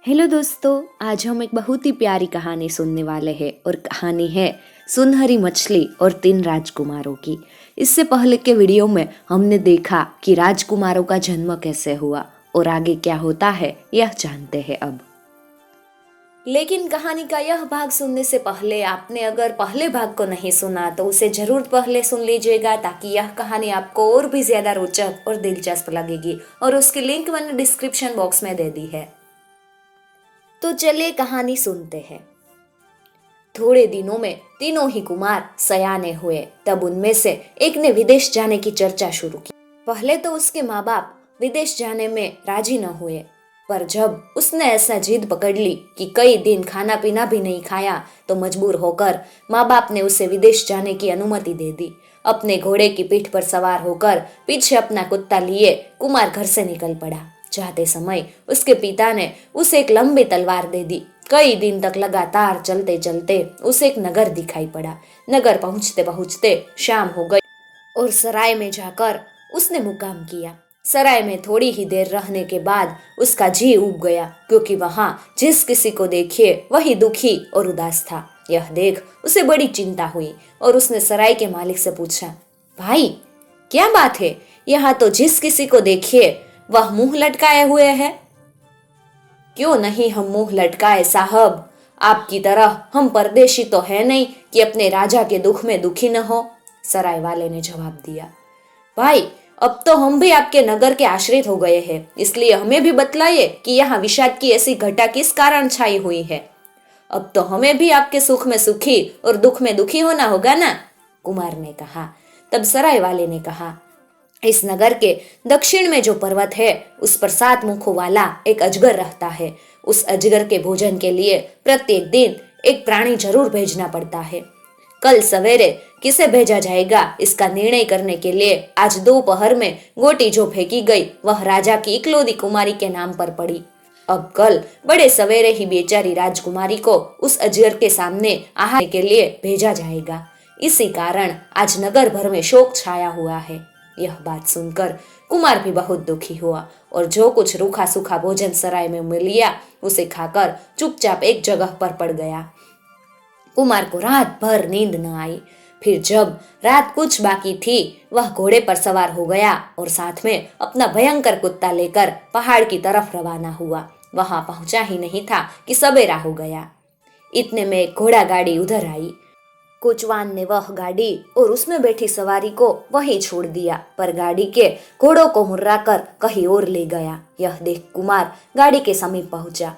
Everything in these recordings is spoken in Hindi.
हेलो दोस्तों, आज हम एक बहुत ही प्यारी कहानी सुनने वाले हैं और कहानी है सुनहरी मछली और 3 राजकुमारों की। इससे पहले के वीडियो में हमने देखा कि राजकुमारों का जन्म कैसे हुआ और आगे क्या होता है यह जानते हैं अब। लेकिन कहानी का यह भाग सुनने से पहले आपने अगर पहले भाग को नहीं सुना तो उसे जरूर पहले सुन लीजिएगा, ताकि यह कहानी आपको और भी ज्यादा रोचक और दिलचस्प लगेगी, और उसकी लिंक मैंने डिस्क्रिप्शन बॉक्स में दे दी है। तो चलिए कहानी सुनते हैं। थोड़े दिनों में तीनों ही कुमार सयाने हुए। तब उनमें से एक ने विदेश जाने की चर्चा शुरू की। पहले तो उसके माँ बाप विदेश जाने में राजी न हुए, पर जब उसने ऐसा जिद पकड़ ली कि कई दिन खाना पीना भी नहीं खाया, तो मजबूर होकर माँ बाप ने उसे विदेश जाने की अनुमति दे दी। अपने घोड़े की पीठ पर सवार होकर पीछे अपना कुत्ता लिए कुमार घर से निकल पड़ा। जाते समय उसके पिता ने उसे एक लंबी तलवार दे दी। कई दिन तक लगातार चलते चलते उसे एक नगर दिखाई पड़ा। नगर पहुंचते पहुंचते शाम हो गई और सराय में जाकर उसने मुकाम किया। सराय में थोड़ी ही देर रहने के बाद उसका जी उब गया, क्योंकि वहां जिस किसी को देखिए वही दुखी और उदास था। यह देख उसे बड़ी चिंता हुई और उसने सराय के मालिक से पूछा, भाई क्या बात है, यहाँ तो जिस किसी को देखिए वह मुंह लटकाए हुए है। क्यों नहीं हम मुंह लटकाए साहब, आपकी तरह हम परदेशी तो है नहीं कि अपने राजा के दुख में दुखी न हो। सराय वाले ने जवाब दिया, भाई अब तो हम भी आपके नगर के आश्रित हो गए हैं, इसलिए हमें भी बतलाइए कि यहाँ विषाद की ऐसी घटा किस कारण छाई हुई है। अब तो हमें भी आपके सुख में सुखी और दुख में दुखी होना होगा ना, कुमार ने कहा। तब सराय वाले ने कहा, इस नगर के दक्षिण में जो पर्वत है उस पर 7 मुखों वाला एक अजगर रहता है। उस अजगर के भोजन के लिए प्रत्येक दिन एक प्राणी जरूर भेजना पड़ता है। कल सवेरे किसे भेजा जाएगा इसका निर्णय करने के लिए आज दोपहर में गोटी जो फेंकी गई वह राजा की इकलौती कुमारी के नाम पर पड़ी। अब कल बड़े सवेरे ही बेचारी राजकुमारी को उस अजगर के सामने आहार के लिए भेजा जाएगा। इसी कारण आज नगर भर में शोक छाया हुआ है। यह बात सुनकर कुमार भी बहुत दुखी हुआ और जो कुछ रूखा सूखा भोजन सराय में मिल लिया उसे खाकर चुपचाप एक जगह पर पड़ गया। कुमार को रात भर नींद न आई। फिर जब रात कुछ बाकी थी वह घोड़े पर सवार हो गया और साथ में अपना भयंकर कुत्ता लेकर पहाड़ की तरफ रवाना हुआ। वहां पहुंचा ही नहीं था कि सवेरा हो गया। इतने में एक घोड़ा गाड़ी उधर आई। कोचवान ने वह गाड़ी और उसमें बैठी सवारी को वहीं छोड़ दिया, पर गाड़ी के घोड़ों को मुर्राकर कहीं और ले गया। यह देख कुमार गाड़ी के समीप पहुंचा।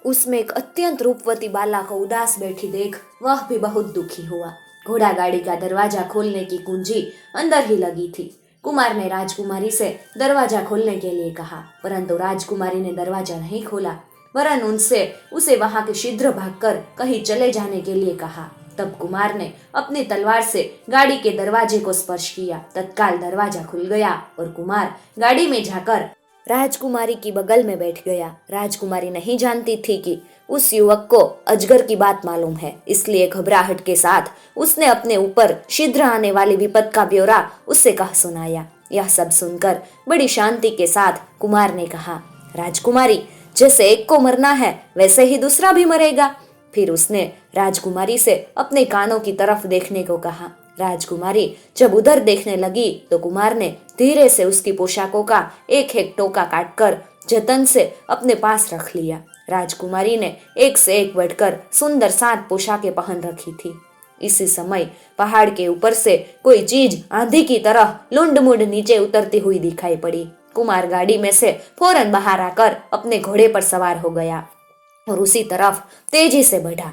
उसमें एक अत्यंत रूपवती बाला को उदास बैठी देख वह भी बहुत दुखी हुआ। घोड़ा गाड़ी का दरवाजा खोलने की कुंजी अंदर ही लगी थी। कुमार ने राजकुमारी से दरवाजा खोलने के लिए कहा, परंतु राजकुमारी ने दरवाजा नहीं खोला, वरन उनसे उसे वहां के शीघ्र भागकर कहीं चले जाने के लिए कहा। तब कुमार ने अपनी तलवार से गाड़ी के दरवाजे को स्पर्श किया। तत्काल दरवाजा खुल गया और कुमार गाड़ी में जाकर राजकुमारी की बगल में बैठ गया। राजकुमारी नहीं जानती थी कि उस युवक को अजगर की बात मालूम है, इसलिए घबराहट के साथ उसने अपने ऊपर शीघ्र आने वाली विपद का ब्यौरा उससे कह सुनाया। यह सब सुनकर बड़ी शांति के साथ कुमार ने कहा, राजकुमारी जैसे एक को मरना है वैसे ही दूसरा भी मरेगा। फिर उसने राजकुमारी से अपने कानों की तरफ देखने को कहा। राजकुमारी जब उधर देखने लगी तो कुमार ने धीरे से उसकी पोशाकों का एक एक टोका काटकर जतन से अपने पास रख लिया। राजकुमारी ने एक से एक बढ़कर सुंदर 7 पोशाकें पहन रखी थी। इसी समय पहाड़ के ऊपर से कोई चीज आंधी की तरह लुंड मुंड नीचे उतरती हुई दिखाई पड़ी। कुमार गाड़ी में से फौरन बाहर आकर अपने घोड़े पर सवार हो गया और उसी तरफ तेजी से बढ़ा।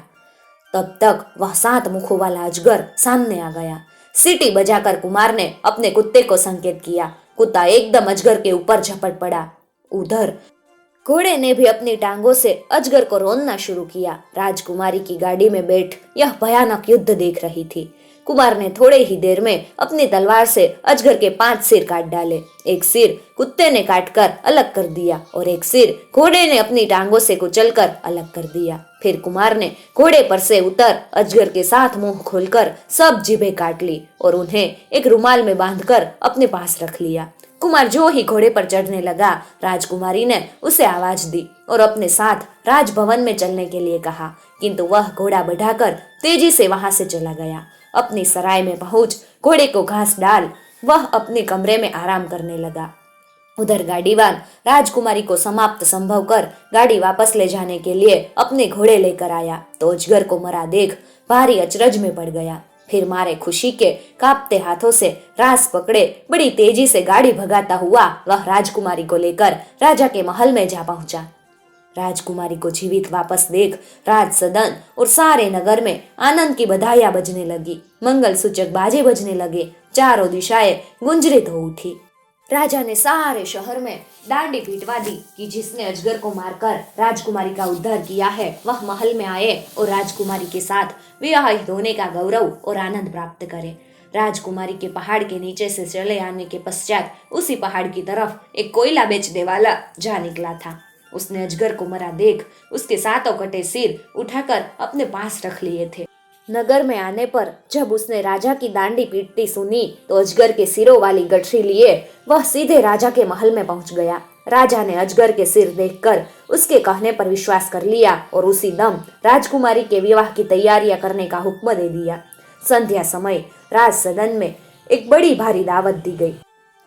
तब तक वह 7 मुखों वाला अजगर सामने आ गया। सीटी बजाकर कुमार ने अपने कुत्ते को संकेत किया। कुत्ता एकदम अजगर के ऊपर झपट पड़ा। उधर घोड़े ने भी अपनी टांगों से अजगर को रौंदना शुरू किया। राजकुमारी की गाड़ी में बैठ यह भयानक युद्ध देख रही थी। कुमार ने थोड़े ही देर में अपनी तलवार से अजगर के 5 सिर काट डाले। एक सिर कुत्ते ने काटकर अलग कर दिया और एक सिर घोड़े ने अपनी टांगों से कुचलकर अलग कर दिया। फिर कुमार ने घोड़े पर से उतर अजगर के 7 मुंह खोलकर सब जीभें काट ली और उन्हें एक रुमाल में बांधकर अपने पास रख लिया। कुमार जो ही घोड़े पर चढ़ने लगा, राजकुमारी ने उसे आवाज दी और अपने साथ राजभवन में चलने के लिए कहा, किंतु वह घोड़ा बढ़ाकर तेजी से वहां से चला गया। अपनी सराय में पहुंच घोड़े को घास डाल वह अपने कमरे में आराम करने लगा। उधर गाड़ीवान राजकुमारी को समाप्त संभव कर गाड़ी वापस ले जाने के लिए अपने घोड़े लेकर आया तो अजगर को मरा देख भारी अचरज में पड़ गया। फिर मारे खुशी के कांपते हाथों से रास पकड़े बड़ी तेजी से गाड़ी भगाता हुआ वह राजकुमारी को लेकर राजा के महल में जा पहुंचा। राजकुमारी को जीवित वापस देख राज सदन और सारे नगर में आनंद की बधाइयां बजने लगी, मंगल सूचक बाजे बजने लगे, चारों दिशाएं गुंजरित हो उठी। राजा ने सारे शहर में डांडी पिटवा दी कि जिसने अजगर को मारकर राजकुमारी का उद्धार किया है वह महल में आए और राजकुमारी के साथ विवाहित होने का गौरव और आनंद प्राप्त करे। राजकुमारी के पहाड़ के नीचे से चले आने के पश्चात उसी पहाड़ की तरफ एक कोयला बेचने वाला जा निकला था। उसने अजगर को मरा देख उसके सातों कटे सिर उठाकर अपने पास रख लिए थे। नगर में आने पर जब उसने राजा की डांडी पीटती सुनी तो अजगर के सिरों वाली गठरी लिए वह सीधे राजा के महल में पहुंच गया। राजा ने अजगर के सिर देखकर उसके कहने पर विश्वास कर लिया और उसी दम राजकुमारी के विवाह की तैयारियां करने का हुक्म दे दिया। संध्या समय राज सदन में एक बड़ी भारी दावत दी गई।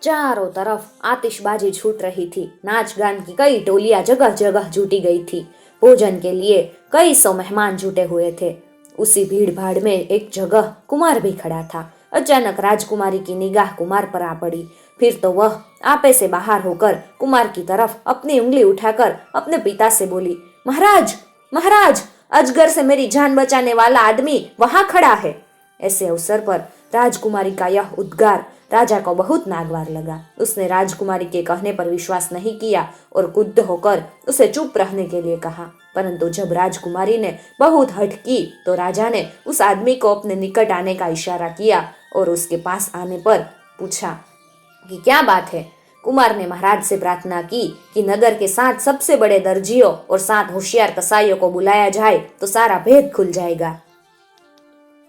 चारों तरफ आतिशबाजी छूट रही थी, नाच गान की कई टोलियां जगह जगह जुटी गई थी। भोजन के लिए कई सौ मेहमान जुटे हुए थे। उसी भीड़ भाड़ में एक जगह कुमार भी खड़ा था। अचानक राजकुमारी की निगाह कुमार पर आ पड़ी। फिर तो वह आपे से बाहर होकर कुमार की तरफ अपनी उंगली उठाकर अपने पिता से बोली, महाराज महाराज, अजगर से मेरी जान बचाने वाला आदमी वहां खड़ा है। ऐसे अवसर पर राजकुमारी का यह उद्गार राजा को बहुत नागवार लगा। उसने राजकुमारी के कहने पर विश्वास नहीं किया और क्रुद्ध होकर उसे चुप रहने के लिए कहा। परंतु जब राजकुमारी ने बहुत हठ की तो राजा ने उस आदमी को अपने निकट आने का इशारा किया और उसके पास आने पर पूछा कि क्या बात है। कुमार ने महाराज से प्रार्थना की कि नगर के 7 सबसे बड़े दर्जियों और 7 होशियार कसाईयों को बुलाया जाए तो सारा भेद खुल जाएगा।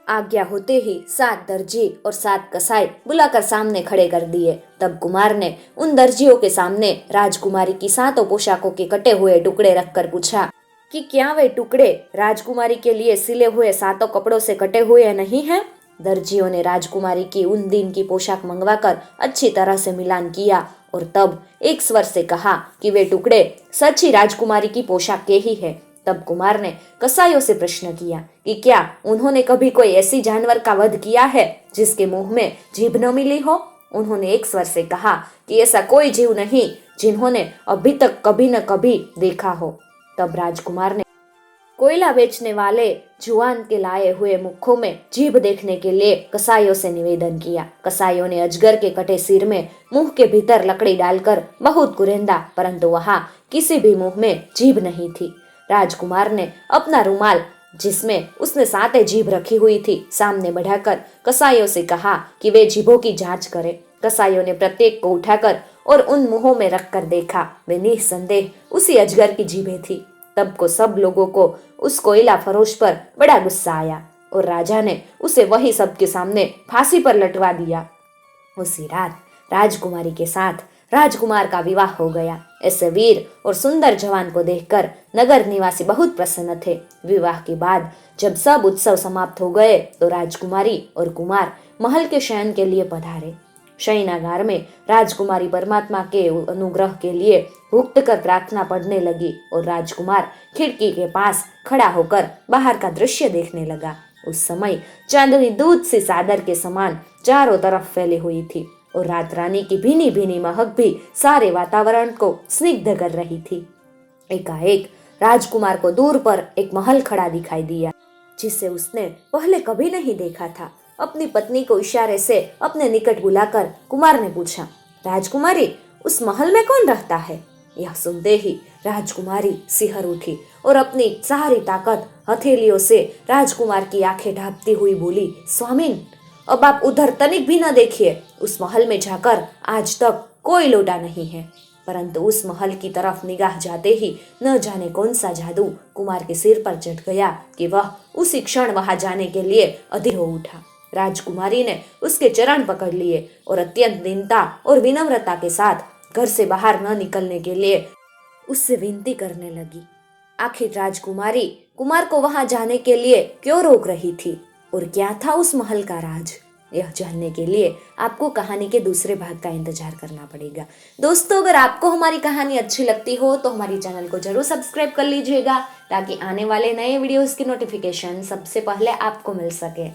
आज्ञा होते ही 7 दर्जी और 7 कसाई बुलाकर सामने खड़े कर दिए। तब कुमार ने उन दर्जियों के सामने राजकुमारी की 7 पोशाकों के कटे हुए टुकड़े रखकर पूछा कि क्या वे टुकड़े राजकुमारी के लिए सिले हुए 7 कपड़ों से कटे हुए नहीं हैं? दर्जियों ने राजकुमारी की उन दिन की पोशाक मंगवाकर अच्छी तरह से मिलान किया और तब एक स्वर से कहा कि वे टुकड़े सच्ची राजकुमारी की पोशाक के ही है। तब कुमार ने कसाईयों से प्रश्न किया कि क्या उन्होंने कभी कोई ऐसी जानवर का वध किया है जिसके मुंह में जीभ न मिली हो? उन्होंने एक स्वर से कहा कि ऐसा कोई जीव नहीं जिन्होंने अभी तक कभी न कभी देखा हो। तब राजकुमार ने कोयला बेचने वाले जुआन के लाए हुए मुखों में जीभ देखने के लिए कसाईयों से निवेदन किया। कसाईयों ने अजगर के कटे सिर में मुंह के भीतर लकड़ी डालकर बहुत कुरेंदा, परंतु वहां किसी भी मुंह में जीभ नहीं थी। राजकुमार ने अपना रुमाल जिसमें उसने 7 जीभ रखी हुई थी सामने बढ़ाकर कसाईयों से कहा कि वे जीभों की जांच करें। कसाईयों ने प्रत्येक को उठाकर और उन मुंहों में रखकर देखा। वे निसंदेह उसी अजगर की जीभें थी। तब को सब लोगों को उस कोयला फरोश पर बड़ा गुस्सा आया और राजा ने उसे वही सबके सामने फांसी पर लटवा दिया। उसी रात राजकुमारी के साथ राजकुमार का विवाह हो गया। ऐसे वीर और सुंदर जवान को देखकर नगर निवासी बहुत प्रसन्न थे। विवाह के बाद जब सब उत्सव समाप्त हो गए तो राजकुमारी और कुमार महल के शयन के लिए पधारे। शयनागार में राजकुमारी परमात्मा के अनुग्रह के लिए भुक्त कर प्रार्थना पढ़ने लगी और राजकुमार खिड़की के पास खड़ा होकर बाहर का दृश्य देखने लगा। उस समय चांदनी दूध सी चादर के समान चारों तरफ फैली हुई थी और रात रानी की भीनी भीनी महक भी सारे वातावरण को स्निग्ध कर रही थी। एकाएक राजकुमार को दूर पर एक महल खड़ा दिखाई दिया जिसे उसने पहले कभी नहीं देखा था। अपनी पत्नी को इशारे से अपने निकट बुलाकर कुमार ने पूछा, राजकुमारी, उस महल में कौन रहता है? यह सुनते ही राजकुमारी सिहर उठी और अपनी सारी ताकत हथेलियों से राजकुमार की आंखें ढांपती हुई बोली, स्वामिन, अब आप उधर तनिक भी न देखिए। उस महल में जाकर आज तक कोई लौटा नहीं है। परंतु उस महल की तरफ निगाह जाते ही न जाने कौन सा जादू कुमार के सिर पर चढ़ गया कि वह उसी क्षण वहां जाने के लिए अधीर हो उठा। राजकुमारी ने उसके चरण पकड़ लिए और अत्यंत दीनता और विनम्रता के साथ घर से बाहर न निकलने के लिए उससे विनती करने लगी। आखिर राजकुमारी कुमार को वहां जाने के लिए क्यों रोक रही थी और क्या था उस महल का राज, यह जानने के लिए आपको कहानी के दूसरे भाग का इंतजार करना पड़ेगा। दोस्तों, अगर आपको हमारी कहानी अच्छी लगती हो तो हमारी चैनल को जरूर सब्सक्राइब कर लीजिएगा ताकि आने वाले नए वीडियोस की नोटिफिकेशन सबसे पहले आपको मिल सके।